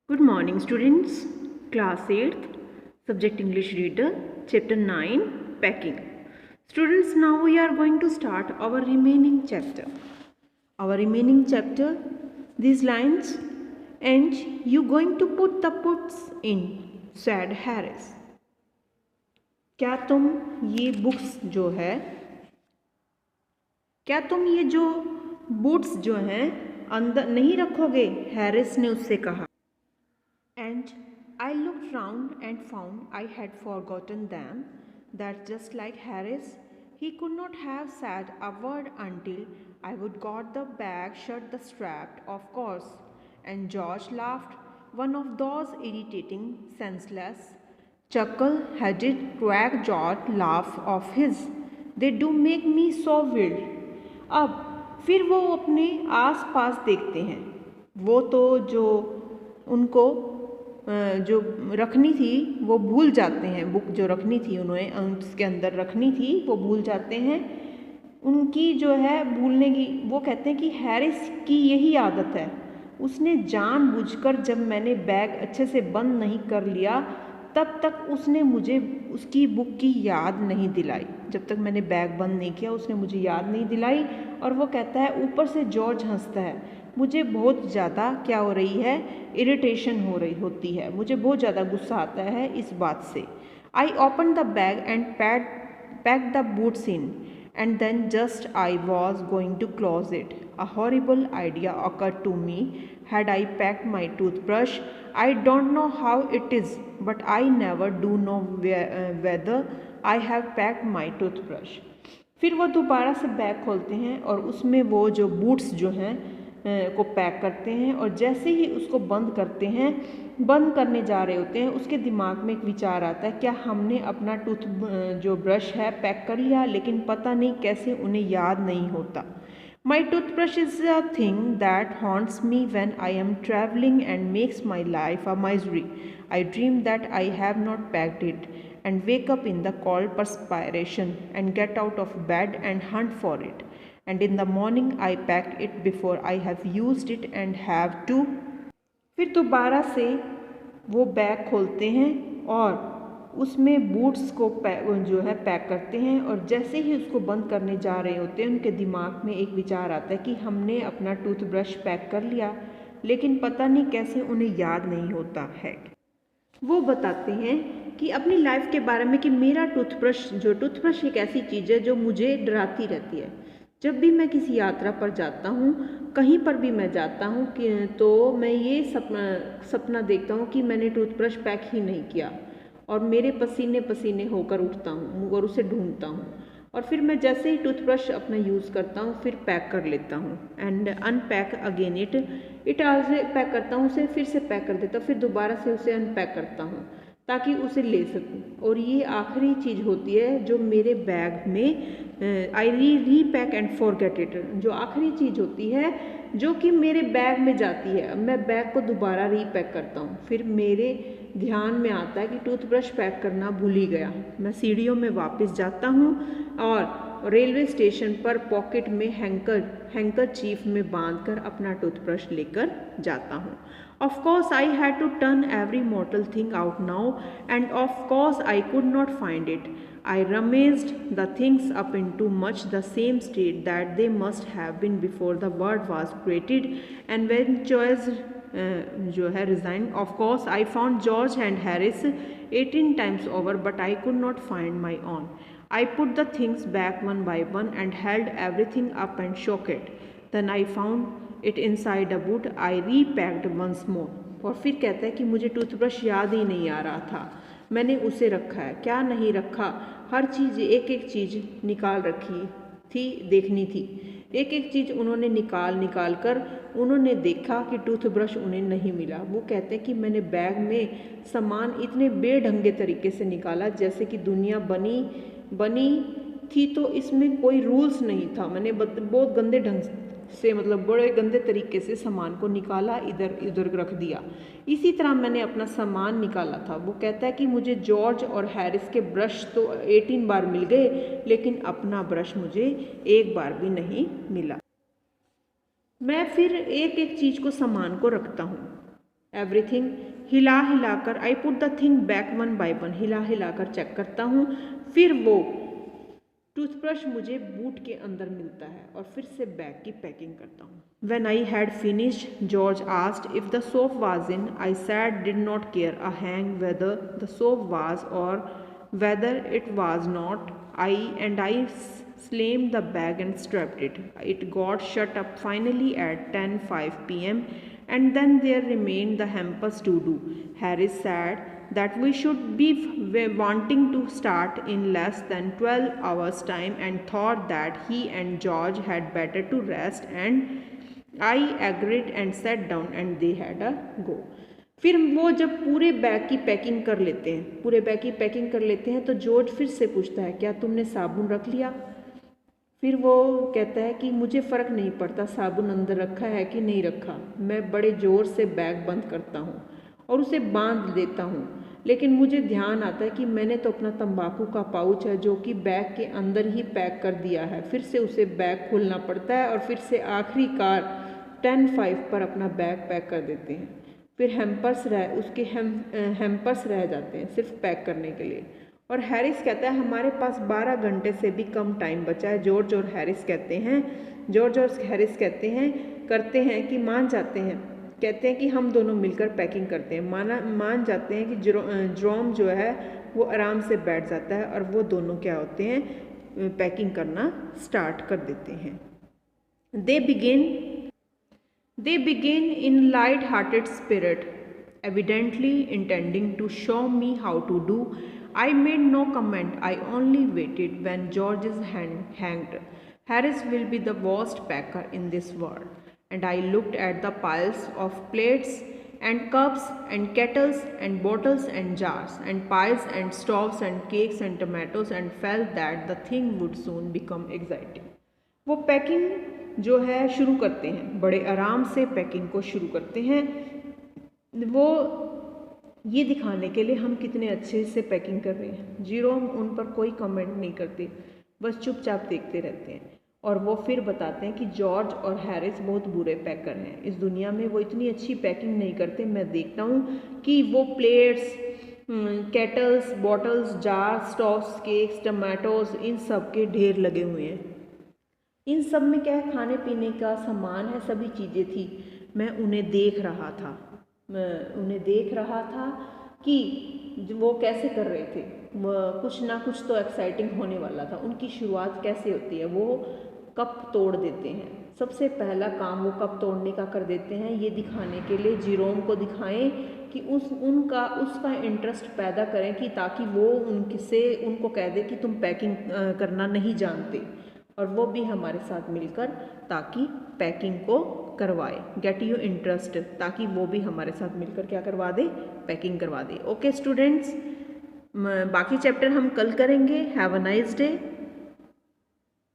Good morning, students. Class 8th, Subject English Reader, Chapter 9, Packing. Students, now we are going to start our remaining chapter. These lines, and you going to put the puts in, said Harris. क्या तुम ये boots जो हैं अंदर नहीं रखोगे? Harris ने उससे कहा. And I looked round and found I had forgotten them. That's just like Harris. He could not have said a word until I would got the bag shut the strap, of course. And George laughed, one of those irritating, senseless, chuckle-headed quack George laugh of his. They do make me so weird. अब फिर वो अपने आस पास देखते हैं. वो तो जो उनको जो रखनी थी वो भूल जाते हैं. बुक जो रखनी थी उन्हें उसके अंदर रखनी थी वो भूल जाते हैं. उनकी जो है भूलने की, वो कहते हैं कि हैरिस की यही आदत है. उसने जानबूझकर जब मैंने बैग अच्छे से बंद नहीं कर लिया तब तक उसने मुझे उसकी बुक की याद नहीं दिलाई. जब तक मैंने बैग बंद नहीं किया उसने मुझे याद नहीं दिलाई. और वो कहता है, ऊपर से जॉर्ज हंसता है. मुझे बहुत ज़्यादा क्या हो रही है, इरिटेशन होती है. मुझे बहुत ज़्यादा गुस्सा आता है इस बात से. I open the bag and pack the boots in and then just I was going to close it. A horrible idea occurred to me. Had I packed my toothbrush? I don't know how it is, but I never do know whether I have packed my toothbrush. फिर वो दोबारा से bag खोलते हैं और उसमें वो जो बूट्स जो हैं को पैक करते हैं. और जैसे ही उसको बंद करने जा रहे होते हैं उसके दिमाग में एक विचार आता है, क्या हमने अपना जो ब्रश है पैक कर लिया? लेकिन पता नहीं कैसे उन्हें याद नहीं होता. My toothbrush is a thing that haunts me when I am travelling and makes my life a misery. I dream that I have not packed it and wake up in the cold perspiration and get out of bed and hunt for it. And in the morning I packed it before I have used it and have to. फिर दोबारा से वो bag खोलते हैं और उसमें boots को जो है पैक करते हैं. और जैसे ही उसको बंद करने जा रहे होते हैं उनके दिमाग में एक विचार आता है कि हमने अपना टूथब्रश पैक कर लिया, लेकिन पता नहीं कैसे उन्हें याद नहीं होता है. वो बताते हैं कि अपनी लाइफ के बारे में कि मेरा टूथब्रश एक ऐसी चीज़ है जो मुझे डराती रहती है. जब भी मैं किसी यात्रा पर जाता हूँ, कहीं पर भी मैं जाता हूँ तो मैं ये सपना देखता हूँ कि मैंने टूथब्रश पैक ही नहीं किया और मेरे पसीने पसीने होकर उठता हूँ और उसे ढूंढता हूँ. और फिर मैं जैसे ही टूथब्रश अपना यूज़ करता हूँ फिर पैक कर लेता हूँ. And unpack again it also pack करता हूँ, उसे फिर से पैक कर देता हूँ, फिर दोबारा से उसे अनपैक करता हूँ ताकि उसे ले सकूँ. और ये आखिरी चीज़ होती है जो मेरे बैग में आई रीपैक एंड फॉरगेट इट, जो आखिरी चीज़ होती है जो कि मेरे बैग में जाती है. मैं बैग को दोबारा रीपैक करता हूँ. फिर मेरे ध्यान में आता है कि टूथब्रश पैक करना भूल ही गया. मैं सीढ़ियों में वापस जाता हूँ और रेलवे स्टेशन पर पॉकेट में हैंकरचीफ में बांधकर अपना टूथब्रश लेकर जाता हूँ. Of course I had to turn every mortal thing out now, and of course I could not find it. I rummaged the things up into much the same state that they must have been before the world was created, and when choice जो है resigned. Of course I found George and Harris 18 times over, but I could not find my own. I put the things back one by one and held everything up and shook it. Then I found it inside a boot. I repacked once more. और फिर कहता है कि मुझे toothbrush याद ही नहीं आ रहा था. मैंने उसे रखा है. क्या नहीं रखा, हर चीज़ एक चीज़ निकाल रखी थी, देखनी थी. एक चीज़ उन्होंने निकाल कर उन्होंने देखा कि टूथब्रश उन्हें नहीं मिला. वो कहते हैं कि मैंने बैग में सामान इतने बेढंगे तरीके से निकाला जैसे कि दुनिया बनी थी तो इसमें कोई रूल्स नहीं था. मैंने बहुत गंदे ढंग से, मतलब बड़े गंदे तरीके से सामान को निकाला, इधर उधर रख दिया. इसी तरह मैंने अपना सामान निकाला था. वो कहता है कि मुझे जॉर्ज और हैरिस के ब्रश तो 18 बार मिल गए, लेकिन अपना ब्रश मुझे एक बार भी नहीं मिला. मैं फिर एक चीज़ को सामान को रखता हूँ. एवरीथिंग, हिला हिलाकर, I put the thing back one by one, हिला हिलाकर चेक करता हूँ। फिर वो टूथब्रश मुझे बूट के अंदर मिलता है और फिर से बैग की पैकिंग करता हूँ। When I had finished, George asked if the soap was in. I said did not care a hang whether the soap was or whether it was not. I slammed the bag and strapped it. It got shut up finally at 10:05 p.m. and then there remained the hampers to do. Harris said that we should be wanting to start in less than 12 hours time and thought that he and George had better to rest, and I agreed and sat down and they had a go. फिर वो जब पूरे bag की packing कर लेते हैं, पूरे bag की पैकिंग कर लेते हैं तो जॉर्ज फिर से पूछता है क्या तुमने साबुन रख लिया। फिर वो कहता है कि मुझे फ़र्क नहीं पड़ता साबुन अंदर रखा है कि नहीं रखा, मैं बड़े ज़ोर से बैग बंद करता हूँ और उसे बांध देता हूँ, लेकिन मुझे ध्यान आता है कि मैंने तो अपना तंबाकू का पाउच है जो कि बैग के अंदर ही पैक कर दिया है। फिर से उसे बैग खोलना पड़ता है और फिर से आखिरकार 10:05 पर अपना बैग पैक कर देते हैं। फिर हैम्पर्स रह जाते हैं सिर्फ पैक करने के लिए। और हैरिस कहता है हमारे पास 12 घंटे से भी कम टाइम बचा है। जॉर्ज और हैरिस कहते हैं करते हैं कि मान जाते हैं, कहते हैं कि हम दोनों मिलकर पैकिंग करते हैं। मान जाते हैं कि जेरोम जो है वो आराम से बैठ जाता है और वो दोनों क्या होते हैं पैकिंग करना स्टार्ट कर देते हैं। They begin in light-hearted spirit, evidently intending to show me how to do. I made no comment. I only waited. When George is hanged, Harris will be the worst packer in this world. And I looked at the piles of plates and cups and kettles and bottles and jars and pies and stoves and cakes and tomatoes and felt that the thing would soon become exciting. वो packing जो है शुरू करते हैं, बड़े आराम से packing को शुरू करते हैं। वो ये दिखाने के लिए हम कितने अच्छे से पैकिंग कर रहे हैं। जेरोम उन पर कोई कमेंट नहीं करते, बस चुपचाप देखते रहते हैं। और वो फिर बताते हैं कि जॉर्ज और हैरिस बहुत बुरे पैकर हैं, इस दुनिया में वो इतनी अच्छी पैकिंग नहीं करते। मैं देखता हूँ कि वो plates, kettles, bottles, jar, stoves, cakes, tomatoes, इन सब के ढेर लगे हुए हैं। इन सब में क्या है, खाने पीने का सामान है, सभी चीज़ें थी। मैं उन्हें देख रहा था कि वो कैसे कर रहे थे। कुछ ना कुछ तो एक्साइटिंग होने वाला था। उनकी शुरुआत कैसे होती है, वो कप तोड़ देते हैं। सबसे पहला काम वो कप तोड़ने का कर देते हैं, ये दिखाने के लिए, जेरोम को दिखाएं कि उसका इंटरेस्ट पैदा करें कि ताकि वो उनको कह दे कि तुम पैकिंग करना नहीं जानते, और वो भी हमारे साथ मिलकर ताकि पैकिंग को करवाए। गेट यू इंटरेस्ट, ताकि वो भी हमारे साथ मिलकर क्या करवा दे, पैकिंग करवा दे। ओके स्टूडेंट्स, बाकी चैप्टर हम कल करेंगे। Have a nice day.